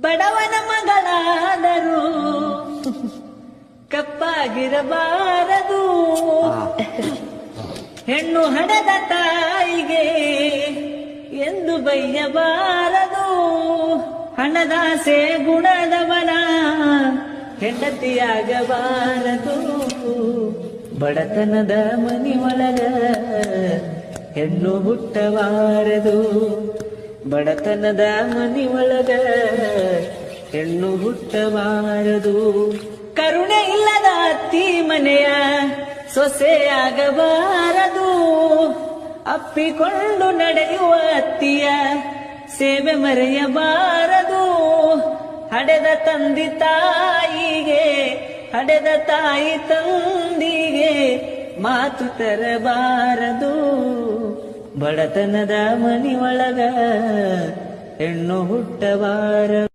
ಬಡವನ ಮಗಳಾದರೂ ಕಪ್ಪಾಗಿರಬಾರದು. ಹೆಣ್ಣು ಹಣದ ತಾಯಿಗೆ ಎಂದು ಬೈಯಬಾರದು. ಹಣದಾಸೆ ಗುಣದವನ ಹೆಂಡತಿಯಾಗಬಾರದು. ಬಡತನದ ಮನಿಯೊಳಗ ಹೆಣ್ಣು ಹುಟ್ಟಬಾರದು. ಬಡತನದ ಮನಿಯೊಳಗ ಹೆಣ್ಣು ಹುಟ್ಟಬಾರದು. ಕರುಣೆ ಇಲ್ಲದ ಅತ್ತಿ ಮನೆಯ ಸೊಸೆಯಾಗಬಾರದು. ಅಪ್ಪಿಕೊಂಡು ನಡೆಯುವ ಅತ್ತಿಯ ಸೇವೆ ಮರೆಯಬಾರದು. ಹಡೆದ ತಂದೆ ತಾಯಿಗೆ, ಹಡೆದ ತಾಯಿ ತಂದಿಗೆ ಮಾತು ತರಬಾರದು. ಬಡತನದ ಮನಿಯೊಳಗ ಹೆಣ್ಣು ಹುಟ್ಟಬಾರದು.